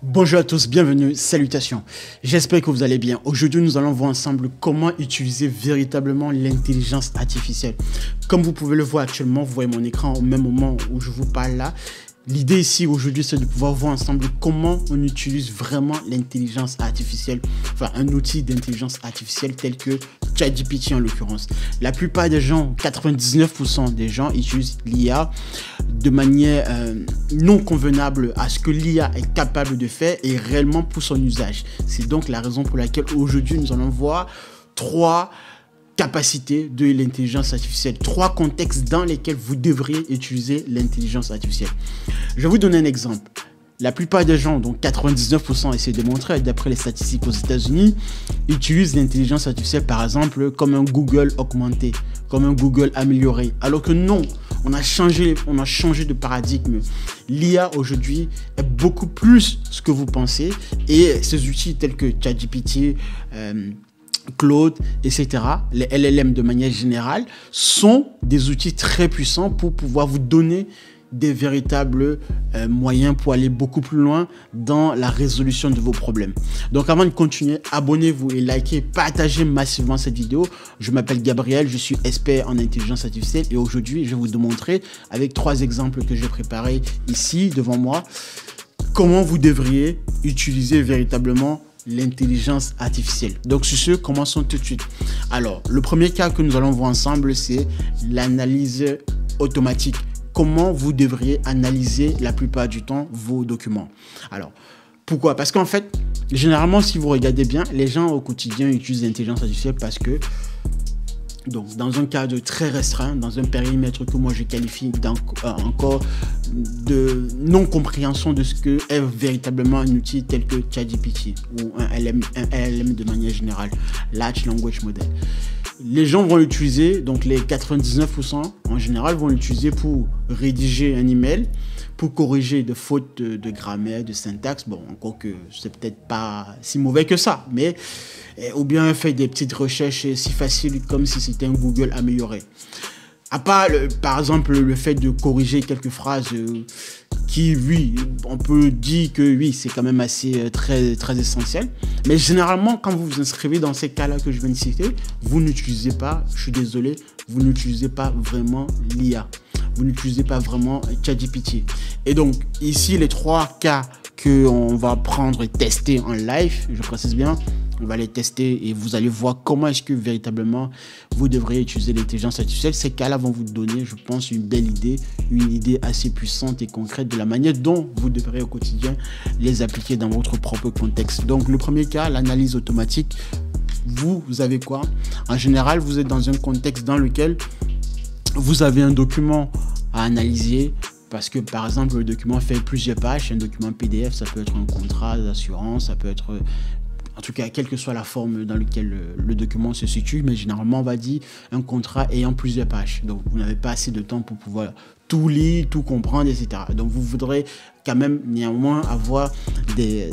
Bonjour à tous, bienvenue, salutations. J'espère que vous allez bien. Aujourd'hui, nous allons voir ensemble comment utiliser véritablement l'intelligence artificielle. Comme vous pouvez le voir actuellement, vous voyez mon écran au même moment où je vous parle là. L'idée ici aujourd'hui, c'est de pouvoir voir ensemble comment on utilise vraiment l'intelligence artificielle, enfin un outil d'intelligence artificielle tel que ChatGPT en l'occurrence. La plupart des gens, 99% des gens utilisent l'IA de manière non convenable à ce que l'IA est capable de faire et réellement pour son usage. C'est donc la raison pour laquelle aujourd'hui nous allons voir trois capacités de l'intelligence artificielle, trois contextes dans lesquels vous devriez utiliser l'intelligence artificielle. Je vais vous donner un exemple. La plupart des gens, donc 99%, et c'est démontré d'après les statistiques aux États-Unis, utilisent l'intelligence artificielle par exemple comme un Google augmenté, comme un Google amélioré. Alors que non, on a changé de paradigme. L'IA aujourd'hui est beaucoup plus ce que vous pensez et ces outils tels que ChatGPT, Claude, etc., les LLM de manière générale, sont des outils très puissants pour pouvoir vous donner des véritables moyens pour aller beaucoup plus loin dans la résolution de vos problèmes. Donc avant de continuer, abonnez-vous et likez, partagez massivement cette vidéo. Je m'appelle Gabriel, je suis expert en intelligence artificielle et aujourd'hui je vais vous démontrer avec trois exemples que j'ai préparés ici devant moi comment vous devriez utiliser véritablement l'intelligence artificielle. Donc sur ce, commençons tout de suite. Alors, le premier cas que nous allons voir ensemble, c'est l'analyse automatique. Comment vous devriez analyser la plupart du temps vos documents. Alors, pourquoi? Parce qu'en fait, généralement, si vous regardez bien, les gens au quotidien utilisent l'intelligence artificielle parce que, donc, dans un cadre très restreint, dans un périmètre que moi je qualifie encore de non-compréhension de ce que est véritablement un outil tel que ChatGPT ou un LLM de manière générale, Large Language Model. Les gens vont l'utiliser, donc les 99% en général vont l'utiliser pour rédiger un email, pour corriger des fautes de grammaire, de syntaxe. Bon, encore que c'est peut-être pas si mauvais que ça, mais ou bien faire des petites recherches si faciles comme si c'était un Google amélioré. À part, par exemple, le fait de corriger quelques phrases qui, oui, on peut dire que oui, c'est quand même assez très essentiel. Mais généralement, quand vous vous inscrivez dans ces cas-là que je viens de citer, vous n'utilisez pas, je suis désolé, vous n'utilisez pas vraiment l'IA. Vous n'utilisez pas vraiment ChatGPT. Et donc, ici, les trois cas qu'on va prendre et tester en live, je précise bien, on va les tester et vous allez voir comment est-ce que véritablement vous devriez utiliser l'intelligence artificielle. Ces cas-là vont vous donner, je pense, une belle idée, une idée assez puissante et concrète de la manière dont vous devrez au quotidien les appliquer dans votre propre contexte. Donc, le premier cas, l'analyse automatique. Vous avez quoi? En général, vous êtes dans un contexte dans lequel vous avez un document à analyser. Parce que, par exemple, le document fait plusieurs pages. Un document PDF, ça peut être un contrat d'assurance, ça peut être, en tout cas, quelle que soit la forme dans laquelle le document se situe. Mais généralement, on va dire un contrat ayant plusieurs pages. Donc, vous n'avez pas assez de temps pour pouvoir tout lire, tout comprendre, etc. Donc, vous voudrez quand même néanmoins avoir des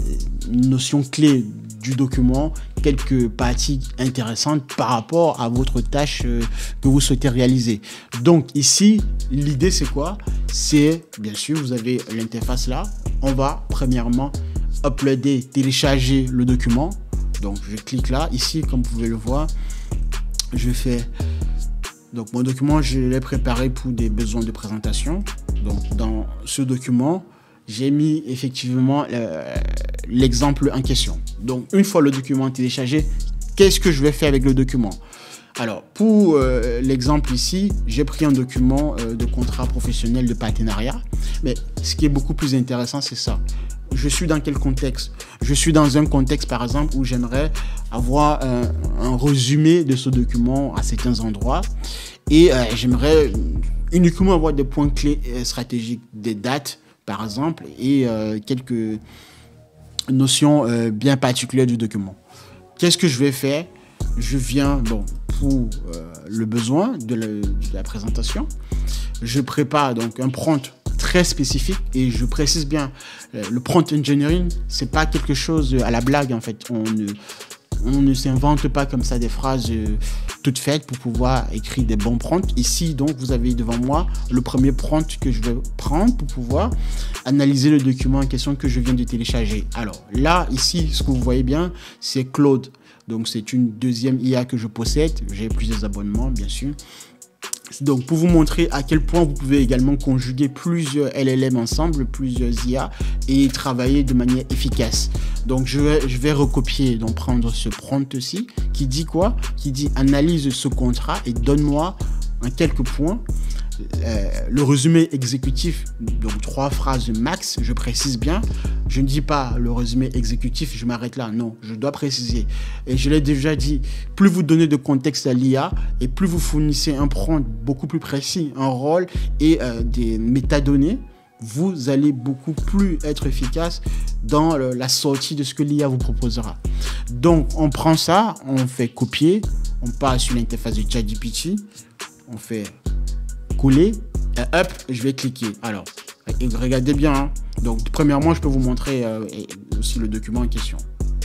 notions clés du document, quelques parties intéressantes par rapport à votre tâche que vous souhaitez réaliser. Donc ici, l'idée c'est quoi? C'est, bien sûr, vous avez l'interface là. On va premièrement uploader, télécharger le document. Donc je clique là. Ici, comme vous pouvez le voir, je fais... Donc mon document, je l'ai préparé pour des besoins de présentation. Donc dans ce document, j'ai mis effectivement l'exemple en question. Donc, une fois le document téléchargé, qu'est-ce que je vais faire avec le document? Alors, pour l'exemple ici, j'ai pris un document de contrat professionnel de partenariat. Mais ce qui est beaucoup plus intéressant, c'est ça. Je suis dans quel contexte? Je suis dans un contexte, par exemple, où j'aimerais avoir un résumé de ce document à certains endroits. Et j'aimerais uniquement avoir des points clés stratégiques, des dates, par exemple, et quelques notions bien particulières du document. Qu'est-ce que je vais faire? Je viens, bon, pour le besoin de la présentation, je prépare donc un prompt très spécifique et je précise bien, le prompt engineering, c'est pas quelque chose à la blague en fait. On ne s'invente pas comme ça des phrases toutes faites pour pouvoir écrire des bons prompts. Ici, donc, vous avez devant moi le premier prompt que je vais prendre pour pouvoir analyser le document en question que je viens de télécharger. Alors là, ici, ce que vous voyez bien, c'est Claude. Donc, c'est une deuxième IA que je possède. J'ai plusieurs abonnements, bien sûr. Donc, pour vous montrer à quel point vous pouvez également conjuguer plusieurs LLM ensemble, plusieurs IA, et travailler de manière efficace. Donc, je vais recopier, donc prendre ce prompt-ci, qui dit quoi? Qui dit analyse ce contrat et donne-moi en quelques points le résumé exécutif, donc 3 phrases max, je précise bien. Je ne dis pas le résumé exécutif, je m'arrête là. Non, je dois préciser. Et je l'ai déjà dit, plus vous donnez de contexte à l'IA et plus vous fournissez un prompt beaucoup plus précis, un rôle et des métadonnées, vous allez beaucoup plus être efficace dans la sortie de ce que l'IA vous proposera. Donc, on prend ça, on fait copier, on passe sur l'interface de ChatGPT, on fait coller, et hop, je vais cliquer. Alors, regardez bien. Hein. Donc, premièrement, je peux vous montrer aussi le document en question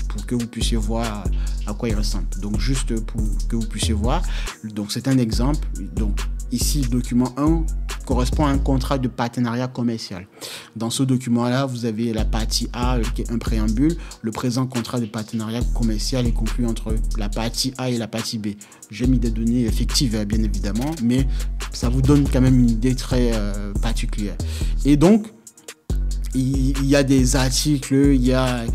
pour que vous puissiez voir à quoi il ressemble. Donc, juste pour que vous puissiez voir. Donc, c'est un exemple. Donc, ici, document 1 correspond à un contrat de partenariat commercial. Dans ce document-là, vous avez la partie A, qui est un préambule. Le présent contrat de partenariat commercial est conclu entre la partie A et la partie B. J'ai mis des données effectives, bien évidemment, mais ça vous donne quand même une idée très particulière. Et donc, il y a des articles, il y a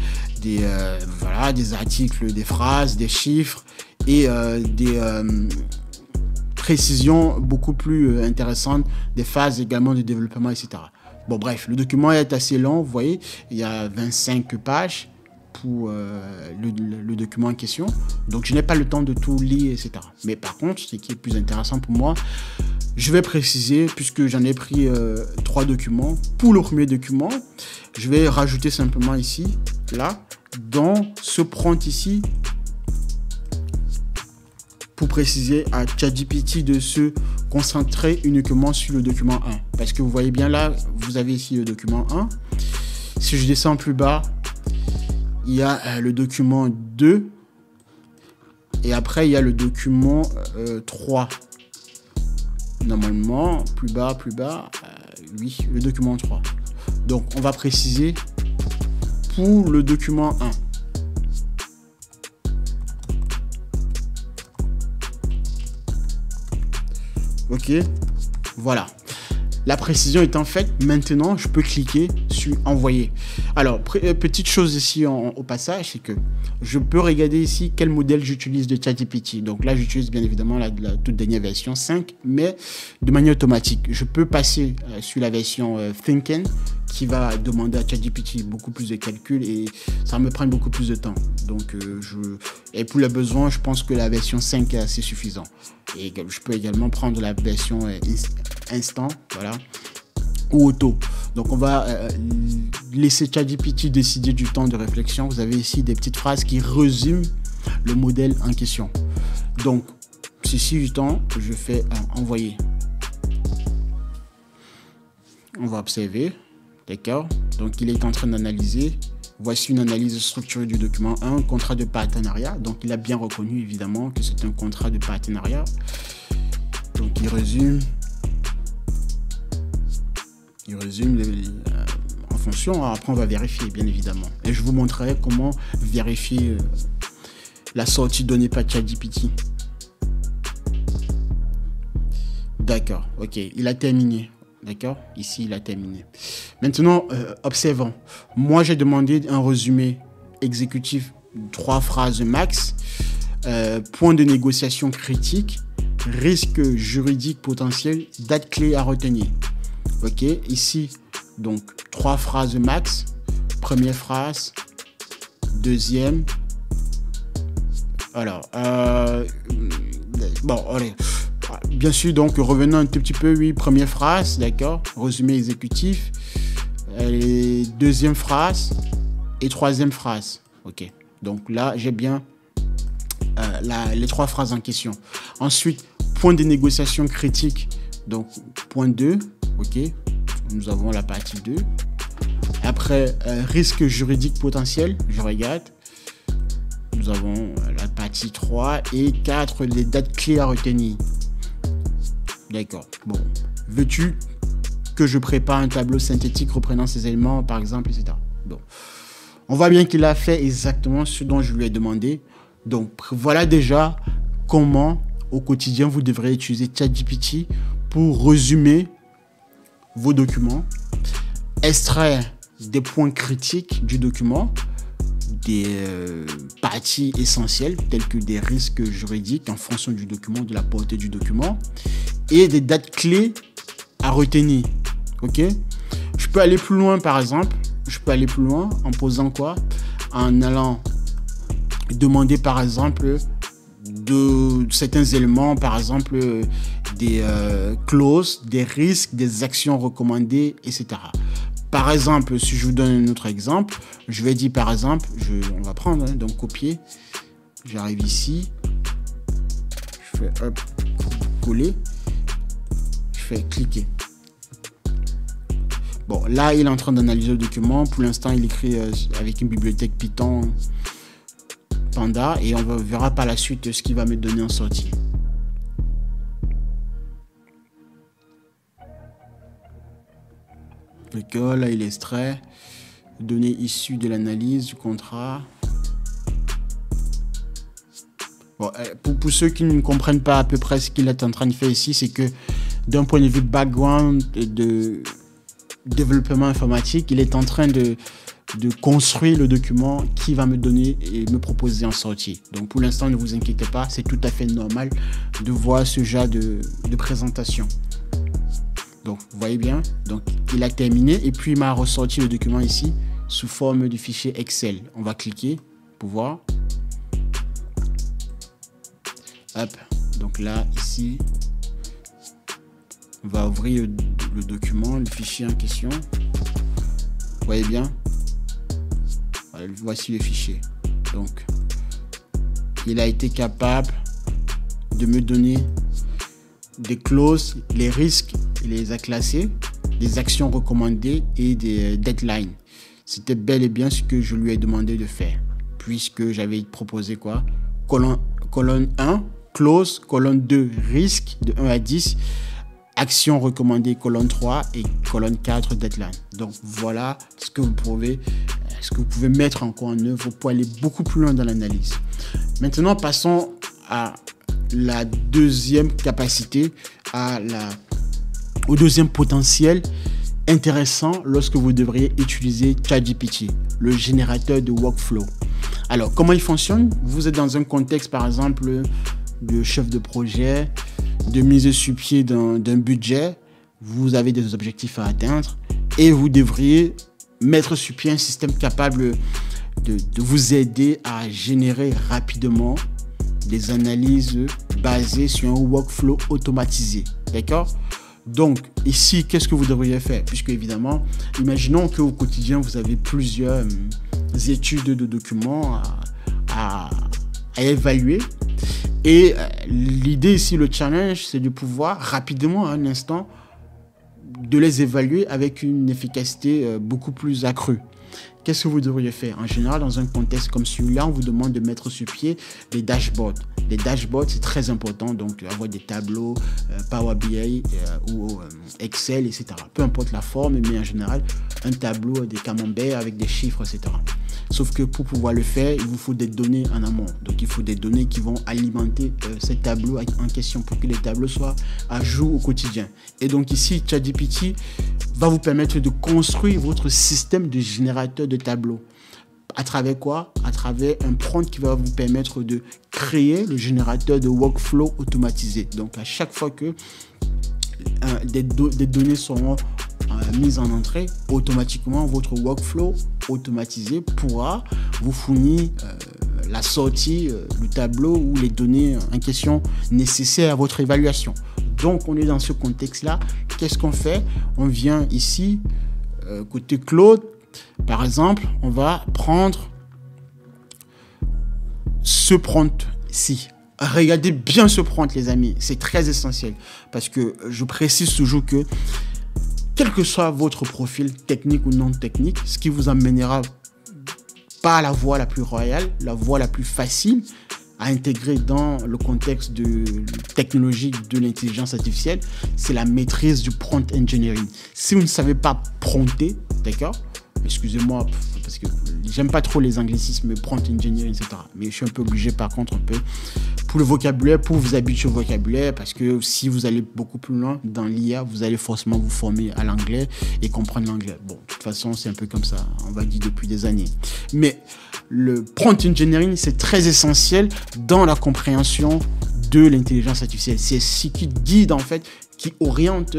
des articles, des phrases, des chiffres et des précisions beaucoup plus intéressantes, des phases également de développement, etc. Bon, bref, le document est assez long, vous voyez, il y a 25 pages pour le document en question. Donc, je n'ai pas le temps de tout lire, etc. Mais par contre, ce qui est plus intéressant pour moi, je vais préciser, puisque j'en ai pris 3 documents. Pour le premier document, je vais rajouter simplement ici, là, dans ce prompt ici, pour préciser à ChatGPT de se concentrer uniquement sur le document 1. Parce que vous voyez bien là, vous avez ici le document 1. Si je descends plus bas, il y a le document 2. Et après, il y a le document 3. Normalement, plus bas, oui, le document 3. Donc, on va préciser pour le document 1. Ok, voilà. La précision étant faite, maintenant, je peux cliquer sur envoyer. Alors, petite chose ici au passage, c'est que je peux regarder ici quel modèle j'utilise de ChatGPT. Donc là, j'utilise bien évidemment la toute dernière version 5, mais de manière automatique. Je peux passer sur la version Thinken qui va demander à ChatGPT beaucoup plus de calculs et ça me prend beaucoup plus de temps. Donc, et pour les besoins, je pense que la version 5 est assez suffisante. Et je peux également prendre la version instant, voilà, ou auto. Donc, on va laisser ChatGPT décider du temps de réflexion. Vous avez ici des petites phrases qui résument le modèle en question. Donc, ceci du temps, je fais envoyer. On va observer. D'accord? Donc, il est en train d'analyser. Voici une analyse structurée du document 1, contrat de partenariat. Donc, il a bien reconnu, évidemment, que c'est un contrat de partenariat. Donc, il résume en fonction. Après, on va vérifier, bien évidemment. Et je vous montrerai comment vérifier la sortie donnée par ChatGPT. D'accord, ok, il a terminé. D'accord? Ici, il a terminé. Maintenant, observons. Moi, j'ai demandé un résumé exécutif, 3 phrases max, point de négociation critique, risque juridique potentiel, date clé à retenir. Ok? Ici, donc, 3 phrases max. Première phrase, deuxième. Alors, bon, allez. Bien sûr, donc revenons un tout petit peu, oui, première phrase, d'accord, résumé exécutif, deuxième phrase et troisième phrase, ok. Donc là, j'ai bien les 3 phrases en question. Ensuite, point de négociation critique, donc point 2, ok, nous avons la partie 2. Après, risque juridique potentiel, je regarde, nous avons partie 3 et 4, les dates clés à retenir. D'accord. Bon. Veux-tu que je prépare un tableau synthétique reprenant ces éléments, par exemple, etc. Bon. On voit bien qu'il a fait exactement ce dont je lui ai demandé. Donc, voilà déjà comment, au quotidien, vous devrez utiliser ChatGPT pour résumer vos documents, extraire des points critiques du document, des parties essentielles telles que des risques juridiques en fonction du document, de la portée du document, et des dates clés à retenir. Ok? Je peux aller plus loin, par exemple. Je peux aller plus loin en posant quoi? En allant demander, par exemple, de certains éléments, par exemple, des clauses, des risques, des actions recommandées, etc. Par exemple, si je vous donne un autre exemple, je vais dire, par exemple, on va prendre, hein, donc copier. J'arrive ici. Je fais hop, coller. Je fais cliquer. Bon, là, il est en train d'analyser le document. Pour l'instant, il écrit avec une bibliothèque Python Panda et on verra par la suite ce qu'il va me donner en sortie. D'accord, là, il extrait. Données issues de l'analyse du contrat. Bon, pour ceux qui ne comprennent pas à peu près ce qu'il est en train de faire ici, c'est que d'un point de vue background de développement informatique, il est en train de construire le document qui va me donner et me proposer en sortie. Donc pour l'instant, ne vous inquiétez pas, c'est tout à fait normal de voir ce genre de présentation. Donc vous voyez bien, donc il a terminé et puis il m'a ressorti le document ici sous forme de fichier Excel. On va cliquer pour voir. Hop, donc là, ici, on va ouvrir le document, le fichier en question. Vous voyez bien? Voilà, voici le fichier. Donc, il a été capable de me donner des clauses, les risques, il les a classés, des actions recommandées et des deadlines. C'était bel et bien ce que je lui ai demandé de faire, puisque j'avais proposé quoi? Colonne 1, clause, colonne 2, risque de 1 à 10, action recommandée, colonne 3 et colonne 4, deadline. Donc voilà ce que vous pouvez mettre encore en œuvre pour aller beaucoup plus loin dans l'analyse. Maintenant, passons à la deuxième capacité, au deuxième potentiel intéressant lorsque vous devriez utiliser ChatGPT, le générateur de workflow. Alors, comment il fonctionne? Vous êtes dans un contexte, par exemple, de chef de projet, de mise sur pied d'un budget, vous avez des objectifs à atteindre et vous devriez mettre sur pied un système capable de vous aider à générer rapidement des analyses basées sur un workflow automatisé. D'accord? Donc, ici, qu'est-ce que vous devriez faire? Puisque, évidemment, imaginons qu'au quotidien, vous avez plusieurs études de documents à évaluer. Et l'idée ici, le challenge, c'est de pouvoir rapidement, à un instant, de les évaluer avec une efficacité beaucoup plus accrue. Qu'est-ce que vous devriez faire? En général, dans un contexte comme celui-là, on vous demande de mettre sur pied des dashboards. Les dashboards, c'est très important, donc avoir des tableaux, Power BI ou Excel, etc. Peu importe la forme, mais en général, un tableau, des camemberts avec des chiffres, etc. Sauf que pour pouvoir le faire, il vous faut des données en amont. Donc, il faut des données qui vont alimenter ces tableaux en question pour que les tableaux soient à jour au quotidien. Et donc ici, ChatGPT va vous permettre de construire votre système de générateur de tableaux. À travers quoi? À travers un prompt qui va vous permettre de créer le générateur de workflow automatisé. Donc, à chaque fois que des données seront mises en entrée, automatiquement, votre workflow automatisé pourra vous fournir la sortie du tableau ou les données en question nécessaires à votre évaluation. Donc, on est dans ce contexte-là. Qu'est-ce qu'on fait? On vient ici, côté Claude. Par exemple, on va prendre ce prompt-ci. Regardez bien ce prompt, les amis. C'est très essentiel parce que je précise toujours que quel que soit votre profil technique ou non technique, ce qui vous amènera pas la voie la plus royale, la voie la plus facile, à intégrer dans le contexte technologique de l'intelligence artificielle, c'est la maîtrise du prompt engineering. Si vous ne savez pas prompter, d'accord, excusez-moi, parce que j'aime pas trop les anglicismes, prompt engineering, etc. Mais je suis un peu obligé, par contre, un peu pour le vocabulaire, pour vous habituer au vocabulaire, parce que si vous allez beaucoup plus loin dans l'IA, vous allez forcément vous former à l'anglais et comprendre l'anglais. Bon, de toute façon, c'est un peu comme ça, on va dire depuis des années. Mais le prompt engineering, c'est très essentiel dans la compréhension de l'intelligence artificielle. C'est ce qui guide, en fait, qui oriente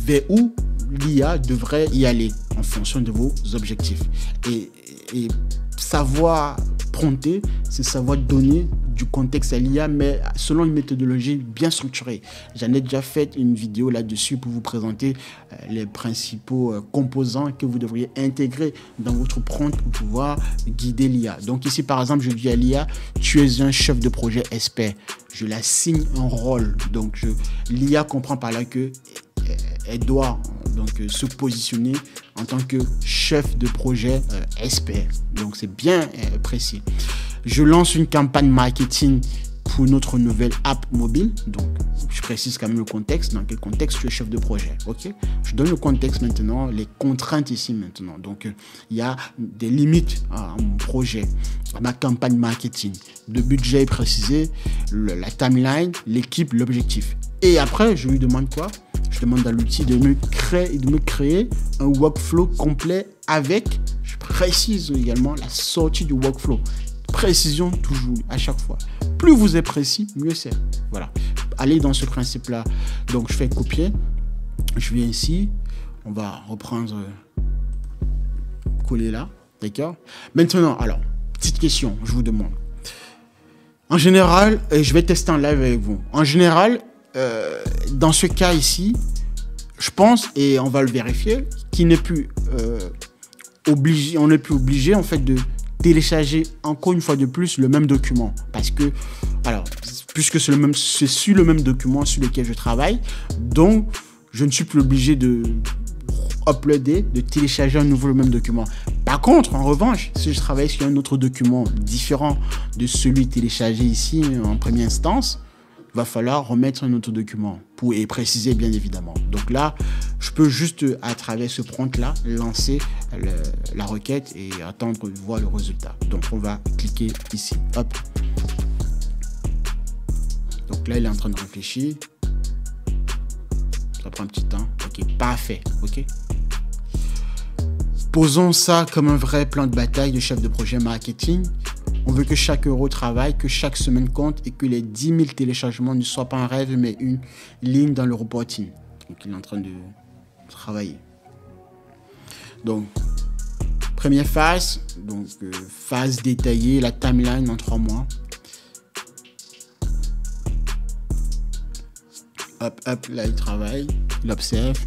vers où l'IA devrait y aller en fonction de vos objectifs. Et savoir prompter, c'est savoir donner du contexte à l'IA, mais selon une méthodologie bien structurée. J'en ai déjà fait une vidéo là-dessus pour vous présenter les principaux composants que vous devriez intégrer dans votre prompt pour pouvoir guider l'IA. Donc ici, par exemple, je dis à l'IA, tu es un chef de projet expert. Je l'assigne un rôle. Donc l'IA comprend par là que elle doit donc se positionner en tant que chef de projet expert. Donc c'est bien précis. Je lance une campagne marketing pour notre nouvelle app mobile. Donc je précise quand même le contexte. Dans quel contexte tu es chef de projet. Ok. Je donne le contexte maintenant, les contraintes ici maintenant. Donc il y a des limites à mon projet, à ma campagne marketing. Le budget est précisé, la timeline, l'équipe, l'objectif. Et après, je lui demande quoi? Je demande à l'outil de me créer un workflow complet avec, je précise également, la sortie du workflow. Précision toujours, à chaque fois. Plus vous êtes précis, mieux c'est. Voilà. Allez dans ce principe-là. Donc, je fais copier. Je viens ici. On va reprendre, coller là. D'accord? Maintenant, alors, petite question, je vous demande. En général, je vais tester en live avec vous. En général, dans ce cas ici, je pense, et on va le vérifier, qu'il n'est plus obligé, on n'est plus obligé en fait de télécharger encore une fois de plus le même document, parce que, alors, puisque c'est sur le même document sur lequel je travaille, donc je ne suis plus obligé de uploader, de télécharger à nouveau le même document. Par contre, en revanche, si je travaille sur un autre document différent de celui téléchargé ici en première instance, va falloir remettre un autre document et préciser bien évidemment. Donc là, je peux juste à travers ce prompt là lancer la requête et attendre de voir le résultat. Donc on va cliquer ici. Hop. Donc là, il est en train de réfléchir. Ça prend un petit temps. Ok, parfait. Ok. Posons ça comme un vrai plan de bataille de chef de projet marketing. On veut que chaque euro travaille, que chaque semaine compte et que les 10 000 téléchargements ne soient pas un rêve, mais une ligne dans le reporting. Donc, il est en train de travailler. Donc, première phase, donc phase détaillée, la timeline en 3 mois. Hop, hop, là, il travaille, il observe.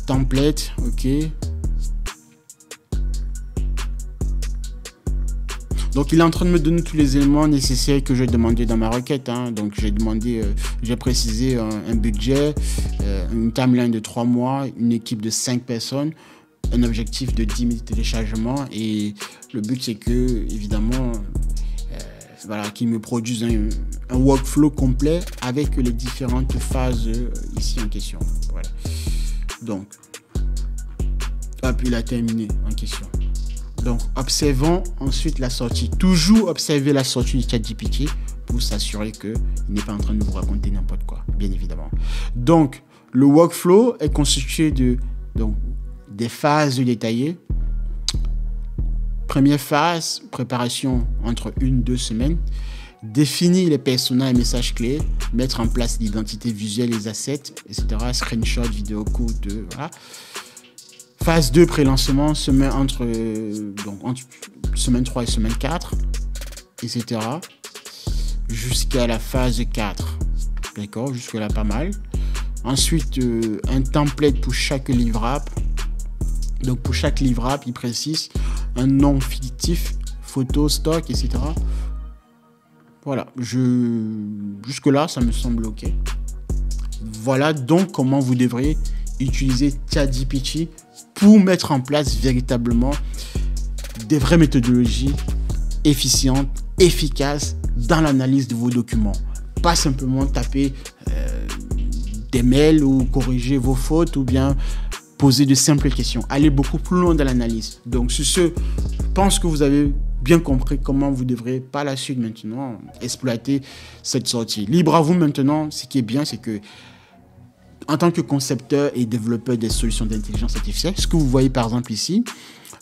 Template, ok. Donc, il est en train de me donner tous les éléments nécessaires que j'ai demandé dans ma requête. Hein. Donc, j'ai précisé un budget, une timeline de 3 mois, une équipe de 5 personnes, un objectif de 10 000 téléchargements. Et le but, c'est que, évidemment, voilà, qu'il me produise un workflow complet avec les différentes phases ici en question. Voilà. Donc, hop, il a terminé en question. Donc, observons ensuite la sortie. Toujours observer la sortie du ChatGPT pour s'assurer qu'il n'est pas en train de vous raconter n'importe quoi, bien évidemment. Donc, le workflow est constitué des phases détaillées. Première phase, préparation entre 1-2 semaines. Définir les personas et messages clés. Mettre en place l'identité visuelle, les assets, etc. Screenshot, vidéo, code, voilà. Phase 2, pré-lancement, entre semaine 3 et semaine 4, etc. Jusqu'à la phase 4. D'accord, jusque-là, pas mal. Ensuite, un template pour chaque livrable. Donc, pour chaque livrable, il précise un nom fictif, photo, stock, etc. Voilà, jusque-là, ça me semble OK. Voilà donc comment vous devriez utiliser ChatGPT pour mettre en place véritablement des vraies méthodologies efficiente, efficace dans l'analyse de vos documents. Pas simplement taper des mails ou corriger vos fautes ou bien poser de simples questions. Allez beaucoup plus loin dans l'analyse. Donc, sur ce, je pense que vous avez bien compris comment vous devrez par la suite maintenant exploiter cette sortie. Libre à vous maintenant. Ce qui est bien, c'est que en tant que concepteur et développeur des solutions d'intelligence artificielle, ce que vous voyez par exemple ici,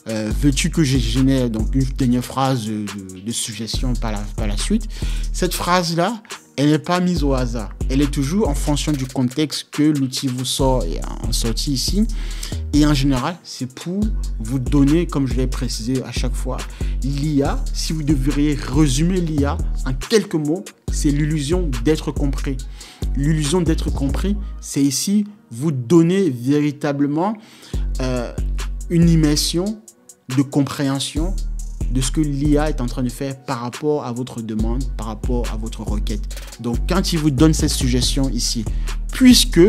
veux-tu que je génère donc une dernière phrase de suggestion par la suite. Cette phrase-là, elle n'est pas mise au hasard. Elle est toujours en fonction du contexte que l'outil vous sort et en sortie ici. Et en général, c'est pour vous donner, comme je l'ai précisé à chaque fois, l'IA. Si vous devriez résumer l'IA en quelques mots, c'est l'illusion d'être compris. L'illusion d'être compris, c'est ici vous donner véritablement une immersion de compréhension de ce que l'IA est en train de faire par rapport à votre demande, par rapport à votre requête. Donc, quand il vous donne cette suggestion ici, puisque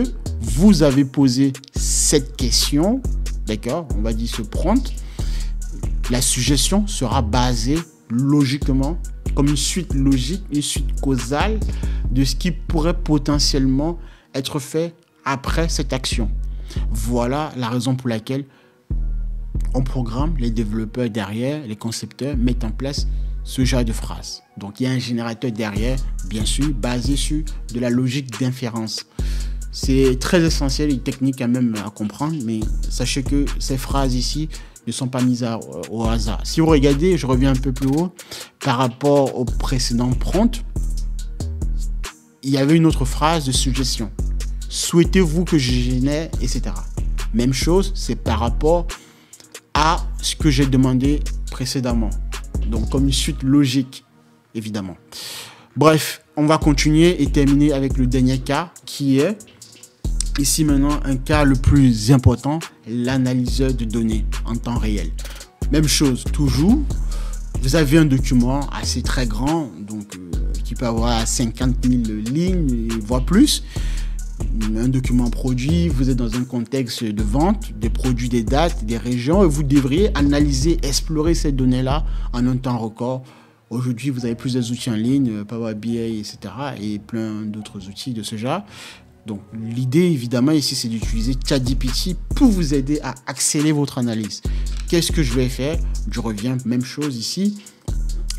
vous avez posé cette question, d'accord, on va dire ce prompt, la suggestion sera basée logiquement, comme une suite logique, une suite causale de ce qui pourrait potentiellement être fait après cette action. Voilà la raison pour laquelle on programme, les développeurs derrière, les concepteurs mettent en place ce genre de phrase. Donc, il y a un générateur derrière, bien sûr, basé sur de la logique d'inférence. C'est très essentiel et technique quand même à comprendre, mais sachez que ces phrases ici ne sont pas mises au hasard. Si vous regardez, je reviens un peu plus haut, par rapport au précédent prompt, il y avait une autre phrase de suggestion. Souhaitez-vous que je génère, etc. Même chose, c'est par rapport à ce que j'ai demandé précédemment. Donc, comme une suite logique, évidemment. Bref, on va continuer et terminer avec le dernier cas qui est, ici maintenant, un cas le plus important, l'analyseur de données en temps réel. Même chose, toujours, vous avez un document assez très grand, donc qui peut avoir 50 000 lignes, voire plus. Un document produit, vous êtes dans un contexte de vente, des produits, des dates, des régions, et vous devriez analyser, explorer ces données-là en un temps record. Aujourd'hui, vous avez plusieurs outils en ligne, Power BI, etc. et plein d'autres outils de ce genre. Donc, l'idée, évidemment, ici, c'est d'utiliser ChatGPT pour vous aider à accélérer votre analyse. Qu'est-ce que je vais faire? Je reviens, même chose ici.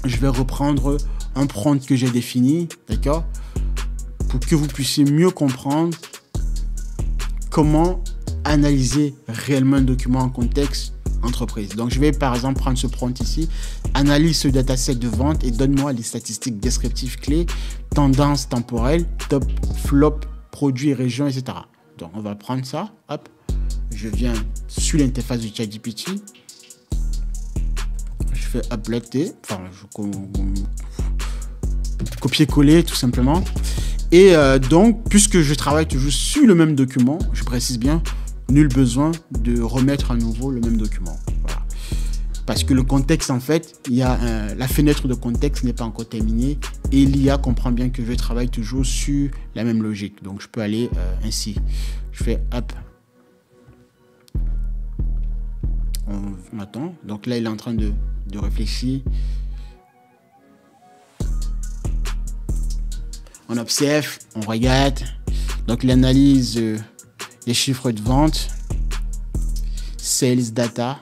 Je vais reprendre un prompt que j'ai défini, d'accord? Pour que vous puissiez mieux comprendre comment analyser réellement un document en contexte entreprise. Donc, je vais par exemple prendre ce prompt ici, analyse ce dataset de vente et donne-moi les statistiques descriptives clés, tendances temporelles, top, flop, produits, régions, etc. Donc, on va prendre ça, hop, je viens sur l'interface du ChatGPT, je fais uploader, enfin, copier-coller tout simplement. Et donc, puisque je travaille toujours sur le même document, je précise bien, nul besoin de remettre à nouveau le même document. Voilà. Parce que le contexte, en fait, il y a la fenêtre de contexte n'est pas encore terminée et l'IA comprend bien que je travaille toujours sur la même logique. Donc, je peux aller ainsi. Je fais hop. On attend. Donc là, il est en train de réfléchir. On observe, on regarde. Donc, l'analyse des chiffres de vente, sales data.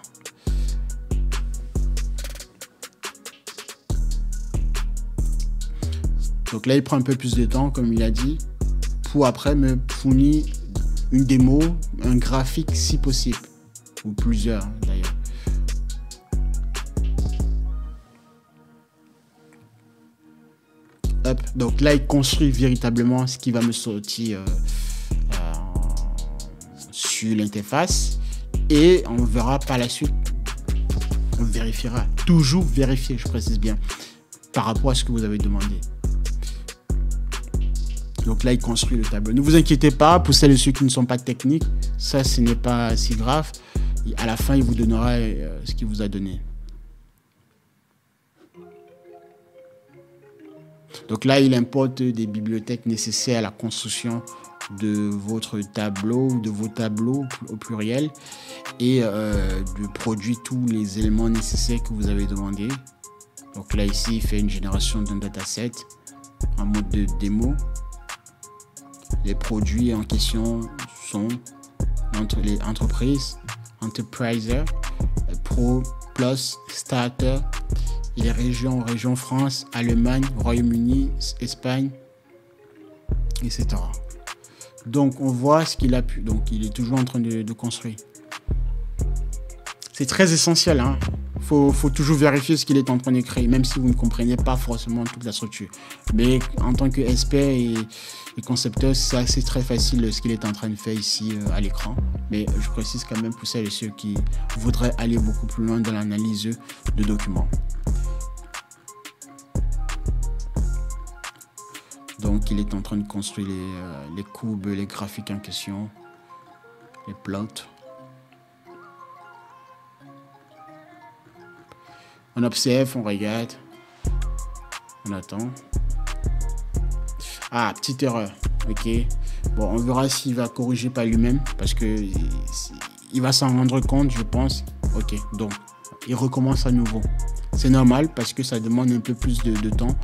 Donc là, il prend un peu plus de temps, comme il a dit, pour après me fournir une démo, un graphique si possible, ou plusieurs d'ailleurs. Hop. Donc là, il construit véritablement ce qui va me sortir sur l'interface et on verra par la suite. On vérifiera, toujours vérifier, je précise bien, par rapport à ce que vous avez demandé. Donc là, il construit le tableau. Ne vous inquiétez pas, pour celles et ceux qui ne sont pas techniques, ça, ce n'est pas si grave. À la fin, il vous donnera ce qu'il vous a donné. Donc là, il importe des bibliothèques nécessaires à la construction de votre tableau, de vos tableaux au pluriel, et de produire tous les éléments nécessaires que vous avez demandé. Donc là, ici, il fait une génération d'un dataset en mode de démo. Les produits en question sont entre les entreprises, Enterpriser, Pro, Plus, Starter, et les régions France, Allemagne, Royaume-Uni, Espagne, etc. Donc on voit ce qu'il a pu. Donc il est toujours en train de construire. C'est très essentiel, hein. Faut toujours vérifier ce qu'il est en train de créer, même si vous ne comprenez pas forcément toute la structure. Mais en tant qu'expert et concepteur, c'est très facile ce qu'il est en train de faire ici à l'écran. Mais je précise quand même pour celles et ceux qui voudraient aller beaucoup plus loin dans l'analyse de documents. Donc il est en train de construire les courbes, les graphiques en question, les plots. On observe, on regarde, on attend. Ah, petite erreur, ok. Bon, on verra s'il va corriger par lui-même parce que il va s'en rendre compte, je pense. Ok, donc il recommence à nouveau. C'est normal parce que ça demande un peu plus de temps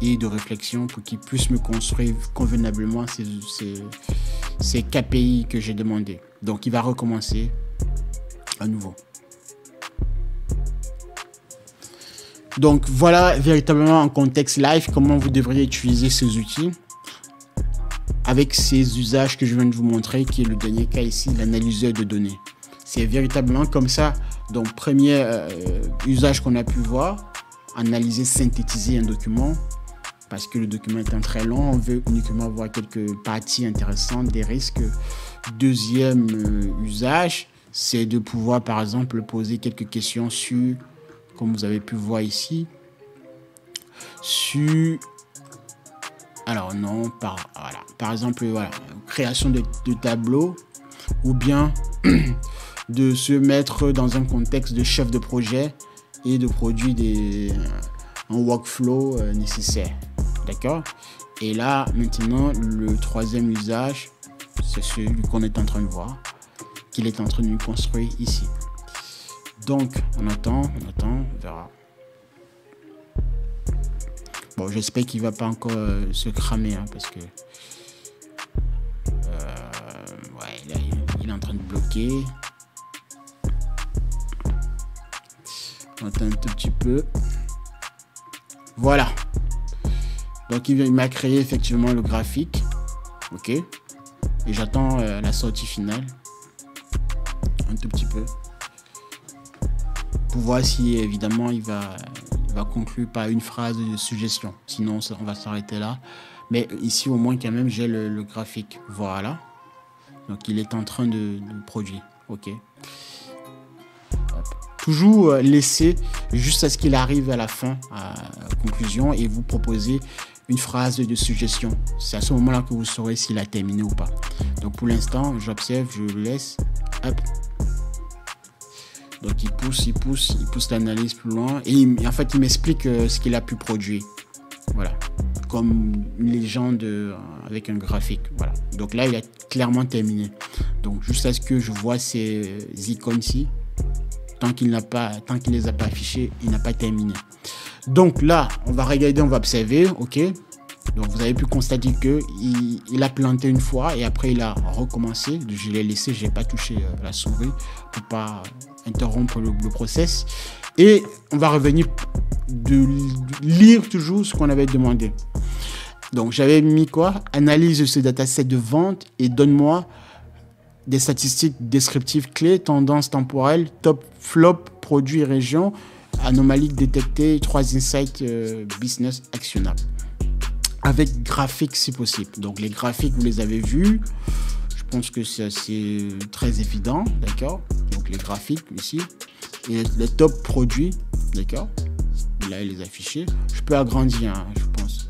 et de réflexion pour qu'il puisse me construire convenablement ces KPI que j'ai demandé. Donc il va recommencer à nouveau. Donc voilà véritablement en contexte live comment vous devriez utiliser ces outils avec ces usages que je viens de vous montrer, qui est le dernier cas ici, l'analyseur de données. C'est véritablement comme ça. Donc premier usage qu'on a pu voir, analyser, synthétiser un document parce que le document étant très long, on veut uniquement voir quelques parties intéressantes des risques. Deuxième usage, c'est de pouvoir par exemple poser quelques questions sur, comme vous avez pu voir ici, sur, alors non, par exemple, voilà, création de tableaux, ou bien de se mettre dans un contexte de chef de projet et de produire un workflow nécessaire. D'accord? Et là, maintenant, le troisième usage, c'est celui qu'on est en train de voir, qu'il est en train de construire ici. Donc, on attend, on verra. Bon, j'espère qu'il ne va pas encore se cramer, hein, parce que ouais, là, il est en train de bloquer. On attend un tout petit peu. Voilà. Donc, il m'a créé effectivement le graphique. OK. Et j'attends la sortie finale. Un tout petit peu. Pour voir si évidemment il va conclure par une phrase de suggestion. Sinon on va s'arrêter là. Mais ici au moins quand même j'ai le graphique. Voilà. Donc il est en train de produire. Ok. Hop. Toujours laisser juste à ce qu'il arrive à la fin, à la conclusion, et vous proposer une phrase de suggestion. C'est à ce moment-là que vous saurez s'il a terminé ou pas. Donc pour l'instant, j'observe, je le laisse. Hop. Donc il pousse l'analyse plus loin. Et en fait, il m'explique ce qu'il a pu produire. Voilà. Comme une légende avec un graphique. Voilà. Donc là, il a clairement terminé. Donc juste à ce que je vois ces icônes-ci. Tant qu'il les a pas affichées, il n'a pas terminé. Donc là, on va regarder, on va observer. OK. Donc vous avez pu constater que il a planté une fois et après il a recommencé. Je l'ai laissé, j'ai pas touché la souris pour pas interrompre le process. Et on va revenir de lire toujours ce qu'on avait demandé. Donc j'avais mis quoi? Analyse ce dataset de vente et donne-moi des statistiques descriptives clés, tendances temporelles, top, flop, produits, régions, anomalies détectées, 3 insights business actionnables. Avec graphiques si possible. Donc les graphiques, vous les avez vus. Je pense que c'est assez très évident. D'accord? Donc les graphiques ici. Et les top produits. D'accord? Là, il les a affichés. Je peux agrandir, hein, je pense.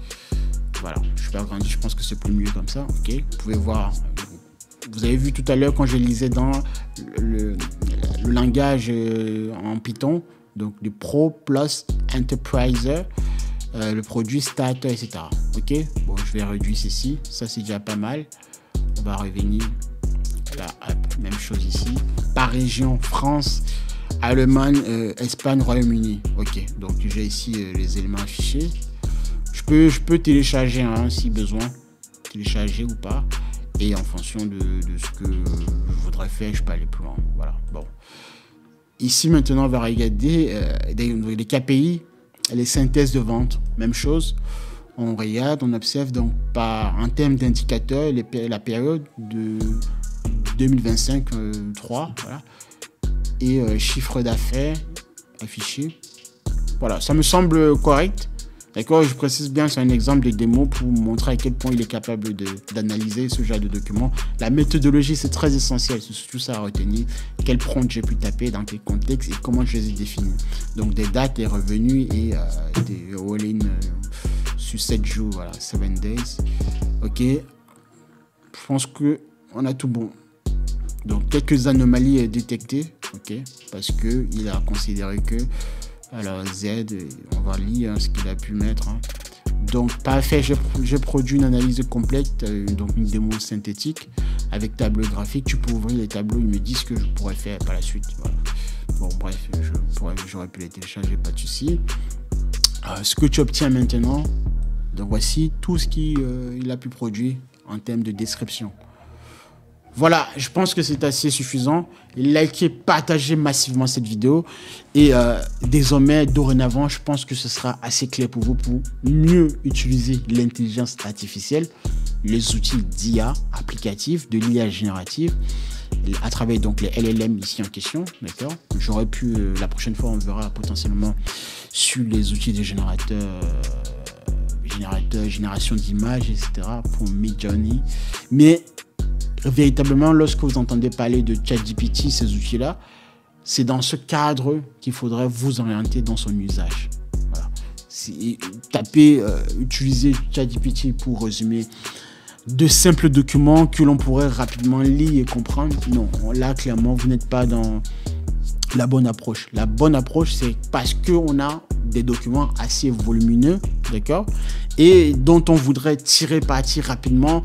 Voilà, je peux agrandir. Je pense que c'est plus mieux comme ça. Ok? Vous pouvez voir. Vous avez vu tout à l'heure quand je lisais dans le langage en Python. Donc le Pro Plus Enterpriser. Le produit starter, etc. Ok, bon, je vais réduire ceci. Ça, c'est déjà pas mal. On va revenir là, hop, même chose ici. Par région, France, Allemagne, Espagne, Royaume-Uni. Ok, donc j'ai ici les éléments affichés. Je peux télécharger hein, si besoin, télécharger ou pas. Et en fonction de ce que je voudrais faire, je peux aller plus loin. Voilà, bon. Ici, maintenant, on va regarder les KPI, les synthèses de vente. Même chose. On regarde, on observe donc en termes d'indicateurs, la période de 2025-3, voilà. Et chiffre d'affaires affiché. Voilà, ça me semble correct. D'accord, je précise bien, c'est un exemple de démo pour vous montrer à quel point il est capable d'analyser ce genre de documents. La méthodologie, c'est très essentiel, c'est tout ça à retenir. Quel prompt j'ai pu taper, dans quel contexte et comment je les ai définis. Donc des dates, des revenus et des all-in sur 7 jours, voilà, 7 days. Ok, je pense qu'on a tout bon. Donc quelques anomalies détectées, ok, parce qu'il a considéré que... Alors Z, on va lire ce qu'il a pu mettre. Hein. Donc parfait, j'ai produit une analyse complète, donc une démo synthétique avec tableau graphique. Tu peux ouvrir les tableaux, ils me disent ce que je pourrais faire par la suite. Voilà. Bon bref, j'aurais pu les télécharger, pas de souci. Ce que tu obtiens maintenant, donc voici tout ce qu'il a pu produire en termes de description. Voilà, je pense que c'est assez suffisant. Likez, partagez massivement cette vidéo. Et désormais, dorénavant, je pense que ce sera assez clair pour vous pour mieux utiliser l'intelligence artificielle, les outils d'IA applicatifs, de l'IA générative, à travers donc les LLM ici en question. D'accord. J'aurais pu, la prochaine fois, on verra potentiellement sur les outils de génération d'images, etc. pour Midjourney. Mais véritablement, lorsque vous entendez parler de ChatGPT, ces outils-là, c'est dans ce cadre qu'il faudrait vous orienter dans son usage. Voilà. Utiliser ChatGPT pour résumer de simples documents que l'on pourrait rapidement lire et comprendre. Non, là, clairement, vous n'êtes pas dans la bonne approche. La bonne approche, c'est parce qu'on a des documents assez volumineux, d'accord, et dont on voudrait tirer parti rapidement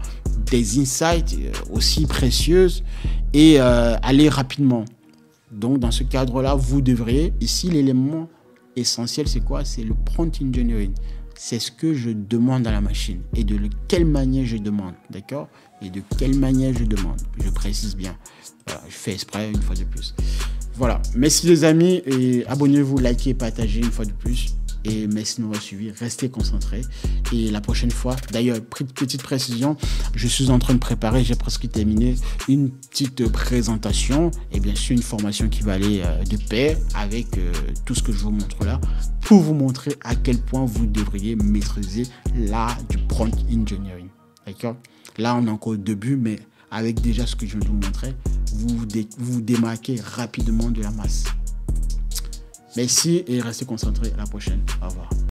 des insights aussi précieuses et aller rapidement. Donc, dans ce cadre-là, vous devriez, ici, l'élément essentiel, c'est quoi? C'est le prompt engineering. C'est ce que je demande à la machine et de quelle manière je demande, d'accord? Et de quelle manière je demande. Je précise bien. Voilà, je fais exprès une fois de plus. Voilà. Merci les amis et abonnez-vous, likez, partagez une fois de plus. Et merci de m'avoir suivi, restez concentrés. Et la prochaine fois, d'ailleurs, petite précision, je suis en train de préparer, j'ai presque terminé, une petite présentation et bien sûr une formation qui va aller de pair avec tout ce que je vous montre là, pour vous montrer à quel point vous devriez maîtriser l'art du prompt engineering. D'accord? Là, on est encore au début, mais avec déjà ce que je viens de vous montrer, vous vous démarquez rapidement de la masse. Merci et restez concentrés. À la prochaine. Au revoir.